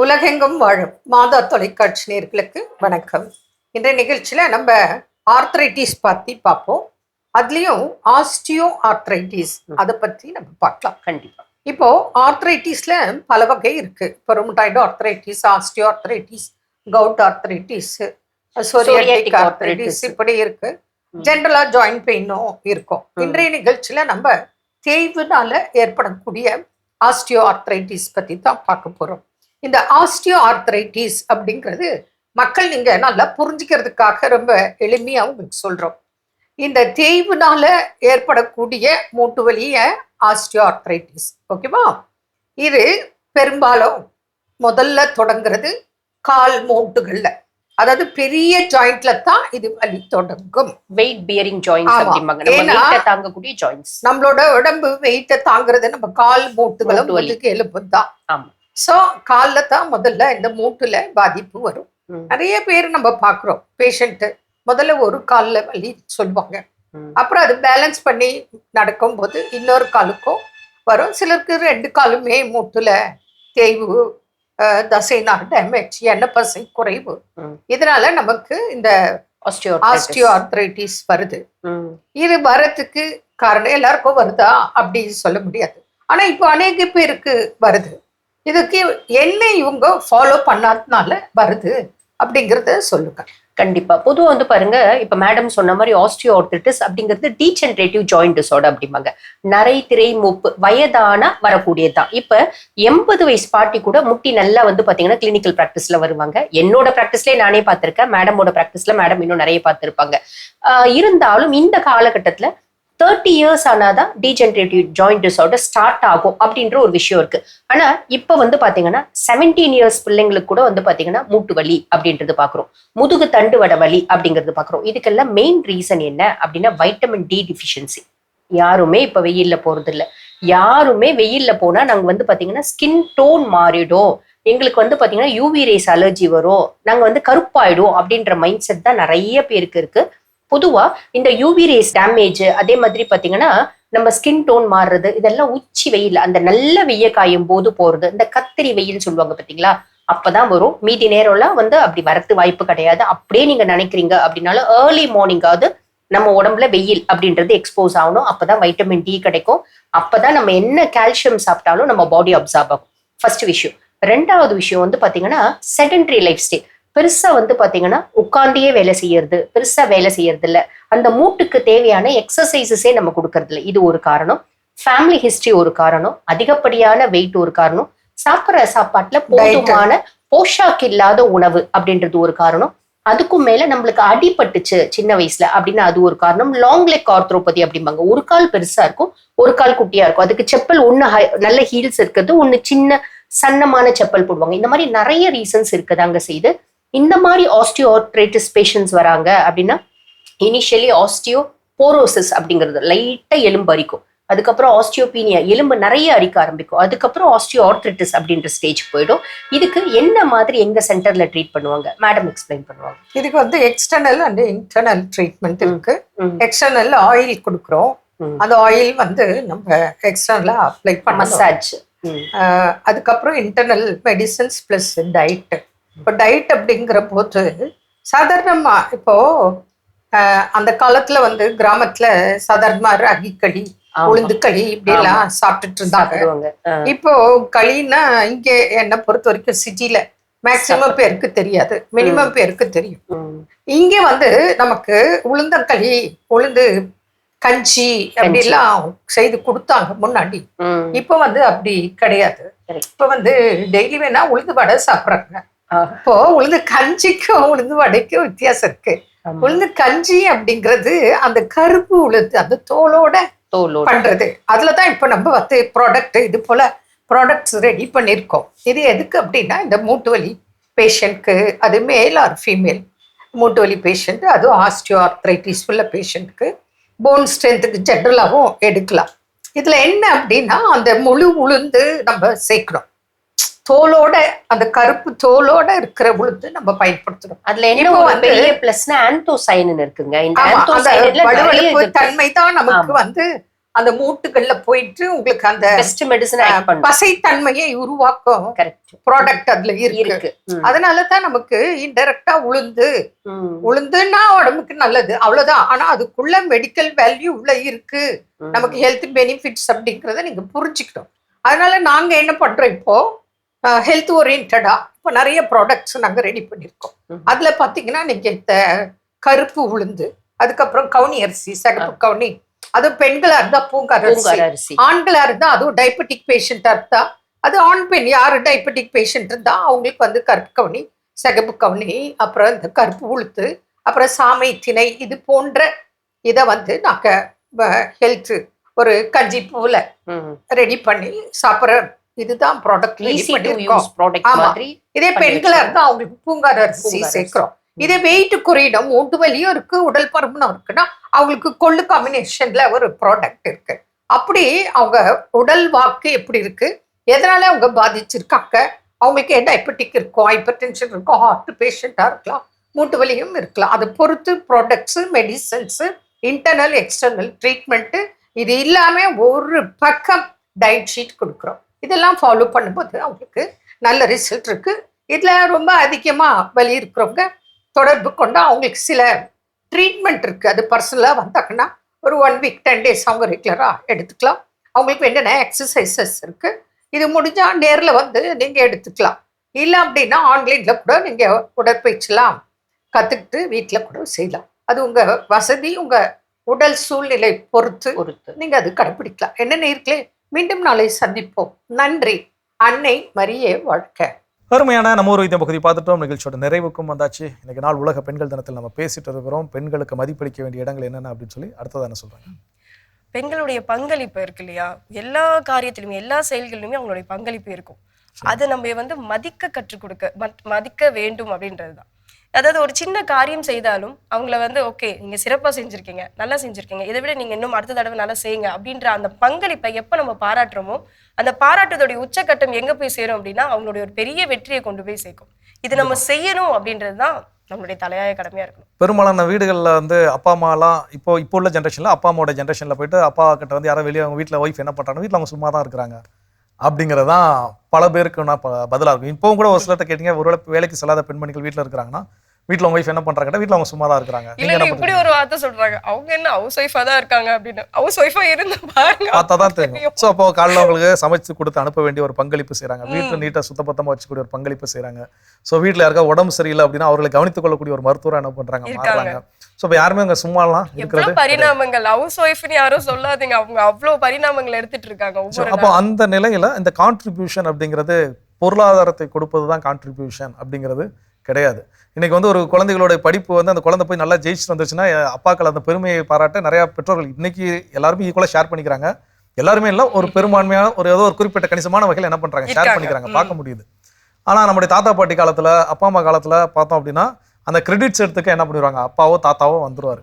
உலகெங்கும் வாழும் மாதா தொலைக்காட்சி நேயர்களுக்கு வணக்கம். இன்றைய நிகழ்ச்சியில நம்ம ஆர்த்ரைட்டிஸ் பத்தி பார்ப்போம். அதுலயும் ஆஸ்டியோ ஆர்த்ரைட்டிஸ் அதை பத்தி நம்ம பார்க்கலாம். கண்டிப்பா. இப்போ ஆர்த்ரைட்டிஸ்ல பல வகை இருக்கு. இப்போ rheumatoid arthritis, osteoarthritis, gout arthritis, psoriatic arthritis இப்படி இருக்கு. ஜென்ரலா ஜாயிண்ட் பெயினும் இருக்கும். இன்றைய நிகழ்ச்சியில நம்ம தேய்வுனால ஏற்படக்கூடிய ஆஸ்டியோ ஆர்த்ரைட்டிஸ் பத்தி தான் பார்க்க போறோம். இந்த ஆஸ்டியோ ஆர்த்ரைட்டிஸ் அப்படிங்கிறது மக்கள் நீங்க நல்லா புரிஞ்சுக்கிறதுக்காக ரொம்ப எளிமையா உங்களுக்கு சொல்றோம். இந்த தேய்வுனால ஏற்படக்கூடிய மூட்டு வலிய ஆஸ்டியோ ஆர்த்ரைட்டிஸ், ஓகேவா? இது பெரும்பாலும் முதல்ல தொடங்குறது கால் மூட்டுகள்ல, அதாவது பெரிய ஜாயிண்ட்ல தான் இது வலி தொடங்கும். வெயிட் பியரிங் ஜாயின்ட்ஸ் அப்படிம்பாங்க. நம்ம வெயிட்ட தாங்கக்கூடிய ஜாயின்ட்ஸ். நம்மளோட உடம்பு வெயிட்ட தாங்குறது நம்ம கால் மூட்டுகளும் முதுகு எலும்பு தான். ஆமா. சோ கால்ல தான் முதல்ல இந்த மூட்டுல பாதிப்பு வரும். நிறைய பேர் நம்ம பாக்குறோம். பேஷண்ட் முதல்ல ஒரு கால்ல வலி சொல்லுவாங்க, அப்புறம் அது பேலன்ஸ் பண்ணி நடக்கும் போது இன்னொரு காலுக்கும் வரும். சிலருக்கு ரெண்டு காலுமே மூட்டுல தேய்வு, தசைனா டேமேஜ், எண்ணெய் பசை குறைவு, இதனால நமக்கு இந்த ஆஸ்டியோ ஆர்த்ரைட்டிஸ் வருது. இது வரத்துக்கு காரணம் எல்லாருக்கும் வருதா அப்படி சொல்ல முடியாது. ஆனா இப்போ அநேக பேருக்கு வருது. இதுக்கு என்ன இவங்க ஃபாலோ பண்ணாதனால வருது அப்படிங்கறத சொல்லுங்க. கண்டிப்பா. பொதுவாக வந்து பாருங்க, இப்ப மேடம் சொன்ன மாதிரி ஆஸ்டியோ ஆர்த்ரைட்டிஸ் அப்படிங்கிறது டீஜெனரேட்டிவ் ஜாயிண்ட் டிஸார்டர் அப்படிம்பாங்க. நரை திரை மூப்பு வயதான வரக்கூடியதுதான். இப்ப 80 வயசு பாட்டி கூட முட்டி நல்லா வந்து பாத்தீங்கன்னா கிளினிக்கல் பிராக்டிஸ்ல வருவாங்க. என்னோட பிராக்டிஸ்லேயே நானே பார்த்திருக்கேன், மேடமோட பிராக்டிஸ்ல மேடம் இன்னும் நிறைய பார்த்திருப்பாங்க. இருந்தாலும் இந்த காலகட்டத்துல 30 இயர்ஸ் ஆனாதான் டீஜெனரேட்டிவ் ஜாயிண்ட் டிஸார்டர் ஸ்டார்ட் ஆகும் அப்படின்ற ஒரு விஷயம் இருக்கு. ஆனா இப்ப வந்து பாத்தீங்கன்னா 17 இயர்ஸ் பிள்ளைங்களுக்கு கூட வந்து பாத்தீங்கன்னா மூட்டு வலி அப்படின்றது பாக்குறோம், முதுகு தண்டு வட வலி அப்படிங்கிறது பாக்குறோம். இதுக்கெல்லாம் மெயின் ரீசன் என்ன அப்படின்னா வைட்டமின் டி டிஃபிஷியன்சி. யாருமே இப்ப வெயில்ல போறது இல்லை. யாருமே வெயில்ல போனா நாங்க வந்து பாத்தீங்கன்னா ஸ்கின் டோன் மாறிடும், எங்களுக்கு வந்து பாத்தீங்கன்னா யூவி ரேஸ் அலர்ஜி வரும், நாங்க வந்து கருப்பாயிடும் அப்படின்ற மைண்ட் செட் தான் நிறைய பேருக்கு இருக்கு. பொதுவா இந்த யூவி ரேஸ் டேமேஜ், அதே மாதிரி பாத்தீங்கன்னா நம்ம ஸ்கின் டோன் மாறுறது, இதெல்லாம் உச்சி வெயில், அந்த நல்ல வெய்ய காயும் போது போறது, இந்த கத்திரி வெயில் சொல்லுவாங்க பாத்தீங்களா, அப்பதான் வரும். மீதி நேரம்லாம் வந்து அப்படி வரத்து வாய்ப்பு கிடையாது. அப்படியே நீங்க நினைக்கிறீங்க அப்படின்னாலும் ஏர்லி மார்னிங்காவது நம்ம உடம்புல வெயில் அப்படின்றது எக்ஸ்போஸ் ஆகணும். அப்பதான் வைட்டமின் டி கிடைக்கும். அப்பதான் நம்ம என்ன கால்சியம் சாப்பிட்டாலும் நம்ம பாடி அப்சார்ப் ஆகும். ஃபர்ஸ்ட் விஷயம். ரெண்டாவது விஷயம் வந்து பாத்தீங்கன்னா செடென்டரி லைஃப் ஸ்டைல். பெருசா வந்து பாத்தீங்கன்னா உட்கார்ந்தே வேலை செய்யறது, பெருசா வேலை செய்யறது இல்ல, அந்த மூட்டுக்கு தேவையான எக்ஸசைசஸே நம்ம கொடுக்கறது இல்லை. இது ஒரு காரணம். ஃபேமிலி ஹிஸ்டரி ஒரு காரணம். அதிகப்படியான வெயிட் ஒரு காரணம். சாப்பிட்ற சாப்பாட்டுல போதுமான போஷாக்கு இல்லாத உணவு அப்படின்றது ஒரு காரணம். அதுக்கும் மேல நம்மளுக்கு அடிபட்டுச்சு சின்ன வயசுல அப்படின்னா அது ஒரு காரணம். லாங் லெக் ஆர்த்ரோபதி அப்படிம்பாங்க. ஒரு கால் பெருசா இருக்கும், ஒரு கால் குட்டியா இருக்கும். அதுக்கு செப்பல் ஒண்ணு நல்ல ஹீல்ஸ் இருக்கிறது, ஒண்ணு சின்ன சன்னமான செப்பல் போடுவாங்க. இந்த மாதிரி நிறைய ரீசன்ஸ் இருக்குதாங்க செய்து இந்த மாதிரி ஆஸ்டியோ ஆர்த்ரைட்டிஸ் பேஷண்ட்ஸ் வராங்க அப்படின்னா இனிஷியலி ஆஸ்டியோ போரோசிஸ் அப்படிங்கிறது லைட்டா எலும்பு அரிக்கும், அதுக்கப்புறம் ஆஸ்டியோபீனியா எலும்பு நிறைய அரிக்க ஆரம்பிக்கும், அதுக்கப்புறம் ஆஸ்டியோ ஆர்த்ரைட்டிஸ் அப்படின்ற ஸ்டேஜ் போயிடும். இதுக்கு என்ன மாதிரி எங்க சென்டர்ல ட்ரீட் பண்ணுவாங்க மேடம் எக்ஸ்பிளைன் பண்ணுவாங்க. இதுக்கு வந்து எக்ஸ்டர்னல் அண்ட் இன்டர்னல் ட்ரீட்மெண்ட் இருக்கு. எக்ஸ்டர்னல் ஆயில் கொடுக்குறோம். அந்த ஆயில் வந்து நம்ம எக்ஸ்டர்னலா அப்ளை பண்ண மசாஜ். அதுக்கப்புறம் இன்டர்னல் மெடிசன்ஸ் பிளஸ் டயட். இப்போ டயட் அப்படிங்கிற போது சாதாரணமா இப்போ அந்த காலத்துல வந்து கிராமத்துல சாதாரணமா ராகி களி, உளுந்து களி இப்படி எல்லாம் சாப்பிட்டுட்டு இருந்தாங்க. இப்போ களின்னா இங்க என்னை பொறுத்த வரைக்கும் சிட்டில மேக்சிமம் பேருக்கு தெரியாது, மினிமம் பேருக்கு தெரியும். இங்க வந்து நமக்கு உளுந்தங்களி, உளுந்து கஞ்சி அப்படிலாம் செய்து கொடுத்தாங்க முன்னாடி. இப்ப வந்து அப்படி கிடையாது. இப்ப வந்து டெய்லி வேணா உளுந்து வடை சாப்பிட்றாங்க. இப்போ உளுந்து கஞ்சிக்கும் உளுந்து வடைக்கும் வித்தியாசம் இருக்கு. உளுந்து கஞ்சி அப்படிங்கிறது அந்த கருப்பு உளுந்து, அந்த தோலோட பண்றது. அதுலதான் இப்ப நம்ம வந்து ப்ராடக்ட் இது போல ப்ராடக்ட்ஸ் ரெடி பண்ணிருக்கோம். இது எதுக்கு அப்படின்னா இந்த மூட்டு வலி பேஷண்ட்க்கு, அது மேல் ஆர் ஃபீமேல் மூட்டு வலி பேஷண்ட், அதுவும் ஆஸ்டியோ ஆர்த்ரைட்டிஸ் உள்ள பேஷண்ட்க்கு, போன் ஸ்ட்ரென்த்துக்கு ஜென்ரலாகவும் எடுக்கலாம். இதுல என்ன அப்படின்னா அந்த முழு உளுந்து நம்ம சேர்க்கணும். தோலோட, அந்த கருப்பு தோலோட இருக்கிற உளுந்து நம்ம பயன்படுத்தணும். அதுல என்ன ஒரு பெரிய பிளஸ்னா ஆந்தோசைனின் இருக்குங்க. இந்த ஆந்தோசைனின்ல வழுவழுப்பு தன்மை தான் நமக்கு வந்து அந்த மூட்டுகள்ல போயிட்டு உங்களுக்கு அந்த பெஸ்ட் மெடிசன் ஆக்ட் பண்ணும். பசைத்தன்மையை உருவாக்கும் கரெக்ட். ப்ராடக்ட் அதுல இருக்கு. அதனாலதான் நமக்கு இன்டைரக்டா உளுந்துன்னா உடம்புக்கு நல்லது அவ்வளவுதான். ஆனா அதுக்குள்ள மெடிக்கல் வேல்யூ உள்ள இருக்கு, நமக்கு ஹெல்த் பெனிஃபிட்ஸ் அப்படிங்கறத நீங்க புரிஞ்சுக்கணும். அதனால நாங்க என்ன பண்றோம், இப்போ ஹெல்த் ஓரியன்டா இப்போ நிறைய ப்ராடக்ட்ஸ் நாங்க ரெடி பண்ணிருக்கோம். அதுல பாத்தீங்கன்னா நீங்க இந்த கருப்பு உளுந்து, அதுக்கப்புறம் கவுனி அரிசி, சிகப்பு கவுனி, அது பெண்களா இருந்தா பூங்கார் அரிசி, ஆண்களா இருந்தா அதுவும் டயபெட்டிக் பேஷண்டா இருந்தா அது ஆண் பெண் யாரு டயபெட்டிக் பேஷண்ட் இருந்தா அவங்களுக்கு வந்து கருப்பு கவுனி, சிகப்பு கவுனி, அப்புறம் இந்த கருப்பு உளுத்து, அப்புறம் சாமை திணை, இது போன்ற இதை வந்து நாங்க ஹெல்த் ஒரு கஞ்சி போல ரெடி பண்ணி சாப்பிட்ற இதுதான் ப்ராடக்ட் ரெடி பண்ணிருக்கோம். ஆமா, இதே பெண்களா இருந்தா அவங்களுக்கு பூங்கார் அரிசி சேர்க்கிறோம். இதே வெயிட் குறையிடும், மூட்டு வலியும் இருக்கு, உடல் பருமனும் இருக்குன்னா அவங்களுக்கு கொள்ளு காம்பினேஷன்ல ஒரு ப்ராடக்ட் இருக்கு. அப்படி அவங்க உடல் வாக்கு எப்படி இருக்கு, எதனால அவங்க பாதிச்சிருக்காங்க, அவங்களுக்கு டயபெட்டிக் இருக்கும், ஹைப்பர் டென்ஷன் இருக்கும், ஹார்ட் பேஷண்டா இருக்கலாம், மூட்டு வலியும் இருக்கலாம், அதை பொறுத்து products, medicines, internal external treatment, இது இல்லாம ஒரு பக்கம் டயட் ஷீட் கொடுக்குறோம். இதெல்லாம் ஃபாலோ பண்ணும்போது அவங்களுக்கு நல்ல ரிசல்ட் இருக்கு. இதுல ரொம்ப அதிகமா வலி இருக்கிறவங்க தொடர்பு கொண்டா அவங்களுக்கு சில ட்ரீட்மெண்ட் இருக்கு. அது பர்சனலா வந்தாங்கன்னா ஒரு 1 வீக் 10 days அவங்க ரெகுலரா எடுத்துக்கலாம். அவங்களுக்கு என்னென்ன எக்ஸசைசஸ் இருக்கு, இது முடிஞ்சா நேர்ல வந்து நீங்க எடுத்துக்கலாம். இல்லை அப்படின்னா ஆன்லைன்ல கூட நீங்க உடற்பயிற்சிலாம் கத்துக்கிட்டு வீட்டுல கூட செய்யலாம். அது உங்க வசதி, உங்க உடல் சூழ்நிலை பொறுத்து நீங்க அது கடைபிடிக்கலாம். என்ன நேர்களே, மீண்டும் நாளை சந்திப்போம். நன்றி. அன்னை மரியே வாழ்க. அருமையான நம்ம ஒரு வைத்தியம் பகுதி பார்த்துட்டோம். நிகழ்ச்சியோட நிறைவுக்கும் வந்தாச்சு. இன்னைக்கு நாள் உலக பெண்கள் தினத்தில் நம்ம பேசிட்டு இருக்கிறோம். பெண்களுக்கு மதிப்பளிக்க வேண்டிய இடங்கள் என்னென்ன அப்படின்னு சொல்லி அடுத்தது என்ன சொல்றாங்க. பெண்களுடைய பங்களிப்பு இருக்கு இல்லையா, எல்லா காரியத்திலுமே எல்லா செயல்களிலுமே அவங்களுடைய பங்களிப்பு இருக்கும். அதை நம்ம வந்து மதிக்க கற்றுக் கொடுக்க மதிக்க வேண்டும் அப்படின்றதுதான். அதாவது ஒரு சின்ன காரியம் செய்தாலும் அவங்கள வந்து ஓகே நீங்க சிறப்பா செஞ்சிருக்கீங்க, நல்லா செஞ்சிருக்கீங்க, இதை விட நீங்க இன்னும் அடுத்த தடவை நல்லா செய்யுங்க அப்படின்ற அந்த பங்களிப்பை எப்ப நம்ம பாராட்டுறோமோ அந்த பாராட்டுதோடைய உச்சக்கட்டம் எங்க போய் சேரும் அப்படின்னா அவங்களுடைய ஒரு பெரிய வெற்றியை கொண்டு போய் சேர்க்கும். இது நம்ம செய்யணும் அப்படின்றதுதான் நம்மளுடைய தலையாய கடமையா இருக்கணும். பெரும்பாலான வீடுகளில் வந்து அப்பா அம்மாலாம் இப்போ உள்ள ஜென்ரேஷன்ல அப்பா அம்மாவோட ஜென்ரேஷன்ல போயிட்டு அப்பா கிட்ட வந்து யாரும் வெளியே அவங்க வீட்டில் ஒய்ஃப் என்ன பண்றாங்க, வீட்டில் அவங்க சும்மா தான் இருக்கிறாங்க அப்படிங்கிறதான் பல பேருக்கு நான் பதிலாக இருக்கும். இப்பவும் கூட ஒரு சிலர்கிட்ட கேட்டீங்க, ஒருவேளை வேலைக்கு செல்லாத பெண்மணிகள் வீட்டில் இருக்கிறாங்கன்னா வீட்டில் உங்க ஒய்ஃப் என்ன பண்றாங்க, வீட்டில் அவங்க சும்மா தான் இருக்கிறாங்க. இல்ல இப்படி ஒரு வார்த்தை சொல்றாங்க, அவங்க என்ன ஹவுஸ் ஒய்ஃபா தான் இருக்காங்க அப்படின்னு. ஹவுஸ் ஒய்ஃபா இருந்து பாருங்க, பார்த்தா தான் தெரியும். ஸோ அப்போ காலையில் அவங்களுக்கு சமைச்சு கொடுத்து அனுப்ப வேண்டிய ஒரு பங்களிப்பு செய்யறாங்க, வீட்டில் நீட்டாக சுத்தபத்தமாக வச்சுக்கூடிய ஒரு பங்களிப்பு செய்யறாங்க. ஸோ வீட்டில் யாருக்கா உடம்பு சரியில்லை அப்படின்னா அவர்களை கவனித்துக் கொள்ளக்கூடிய ஒரு மருத்துவரை என்ன பண்றாங்க, மாறுறாங்க. ஸோ இப்போ யாருமே அங்கே சும்மாலாம் இருக்கிறது பரிணாமங்கள். ஹவுஸ் ஒய்ஃப்னு யாரும் சொல்லாதீங்க, அவங்க அவ்வளவு பரிணாமங்கள் எடுத்துட்டு இருக்காங்க. அப்போ அந்த நிலையில இந்த கான்ட்ரிபியூஷன் அப்படிங்கிறது பொருளாதாரத்தை கொடுப்பது தான் கான்ட்ரிபியூஷன் அப்படிங்கிறது கிடையாது. இன்னைக்கு வந்து ஒரு குழந்தைகளோட படிப்பு வந்து அந்த குழந்தை போய் நல்லா ஜெயிச்சுட்டு வந்துருச்சுன்னா அப்பாக்கள் அந்த பெருமையை பாராட்ட நிறைய பெற்றோர்கள் இன்னைக்கு எல்லாருமே ஈக்குவலா ஷேர் பண்ணிக்கிறாங்க. எல்லாருமே இல்லை, ஒரு பெரும்பான்மையான ஏதோ ஒரு குறிப்பிட்ட கணிசமான வகையில் என்ன பண்றாங்க, ஷேர் பண்ணிக்கிறாங்க, பார்க்க முடியுது. ஆனா நம்முடைய தாத்தா பாட்டி காலத்துல அப்பா அம்மா காலத்துல பார்த்தோம் அப்படின்னா அந்த கிரெடிட்ஸ் எடுத்துக்க என்ன பண்ணிடுவாங்க, அப்பாவோ தாத்தாவோ வந்துருவாரு,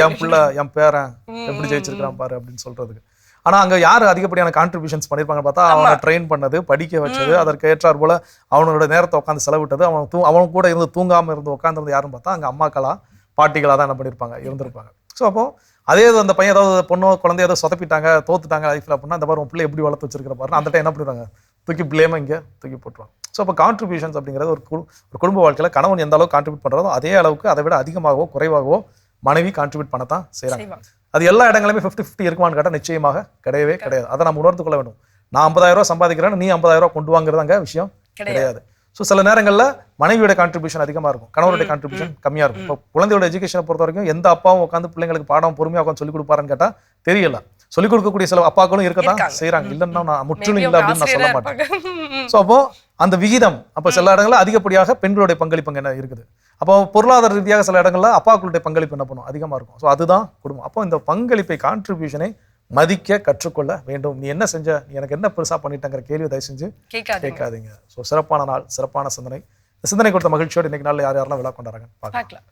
என் பிள்ளை என் பேரன் எப்படி ஜெயிச்சிருக்கான் பாரு அப்படின்னு சொல்றதுக்கு. ஆனா அங்க யாரு அதிகப்படியான கான்ட்ரிபியூஷன்ஸ் பண்ணிருப்பாங்க பார்த்தா அவனை ட்ரெயின் பண்ணது, படிக்க வச்சது, அதற்கு ஏற்றார் போல அவனோட நேரத்தை உட்காந்து செலவிட்டது, அவன் கூட இருந்து தூங்காம இருந்து உட்காந்துருந்து யாருன்னு பார்த்தா அங்க அம்மாக்களா பாட்டிகளா தான் என்ன பண்ணிருப்பாங்க, இருந்திருப்பாங்க. ஸோ அப்போ அதே அந்த பையன் ஏதாவது பொண்ணோ குழந்தைய ஏதோ சொதப்பிட்டாங்க, தோத்துட்டாங்க லைஃப்ல அப்படின்னா அந்த மாதிரி பிள்ளை எப்படி வளர்த்து வச்சிருக்கிற பாருங்க, அந்த டைம் என்ன பண்ணிடுவாங்க, தூக்கி பிளேமா இங்க தூக்கி போட்டுருவாங்க. ஸோ அப்போ கான்ட்ரிபியூஷன்ஸ் அப்படிங்கிறது ஒரு குடும்ப வாழ்க்கையில கணவன் எந்த அளவுக்கு கான்ட்ரிபியூட் பண்றதோ அதே அளவுக்கு அதை விட அதிகமாகவோ குறைவாகவோ மனைவி கான்ட்ரிபியூட் பண்ணத்தான் செய்யறாங்க. அது எல்லா இடங்களுமே 50-50 இருக்குமான்னு கேட்டால் நிச்சயமாக கிடையவே கிடையாது. அதை நம்ம உணர்ந்து கொள்ள வேண்டும். நான் 50,000 ரூபாய் சம்பாதிக்கிறேன், நீ 50,000 ரூபாய் கொண்டு வாங்குறது அங்கே விஷயம் கிடையாது. ஸோ சில நேரங்களில் மனைவியோட கான்ட்ரிபியூஷன் அதிகமாக இருக்கும், கணவருடைய கான்ட்ரிபியூஷன் கம்மியாக இருக்கும். இப்போ குழந்தையோட எஜுகேஷனை பொறுத்த வரைக்கும் எந்த அப்பாவும் உட்காந்து பிள்ளைங்களுக்கு பாடம் பொறுமையாக உட்காந்து சொல்லிக் கொடுப்பாருன்னு கேட்டால் தெரியல. சொல்லிக் கொடுக்கக்கூடிய சில அப்பாக்களும் இருக்கத்தான் செய்யறாங்க, இல்லைன்னா நான் முற்றிலும் இல்லை அப்படின்னு நான் சொல்ல மாட்டேன். ஸோ அப்போ அந்த விகிதம் அப்போ சில இடங்களில் அதிகப்படியாக பெண்களுடைய பங்களிப்பு என்ன இருக்குது. அப்போ பொருளாதார ரீதியாக சில இடங்கள்ல அப்பாக்களுடைய பங்களிப்பு என்ன பண்ணும், அதிகமாக இருக்கும். ஸோ அதுதான் குடும்பம். அப்போ இந்த பங்களிப்பை கான்ட்ரிபியூஷனை மதிக்க கற்றுக்கொள்ள வேண்டும். நீ என்ன செஞ்ச, நீ எனக்கு என்ன பெருசா பண்ணிட்டங்கிற கேள்வி தயவு செஞ்சு கேட்காதீங்க. ஸோ சிறப்பான நாள், சிறப்பான சிந்தனை. சிந்தனை கொடுத்த மகிழ்ச்சியோடு இன்னைக்கு நாளில் யார் யாரெல்லாம் விழா கொண்டாடுறாங்க பார்க்கலாம்.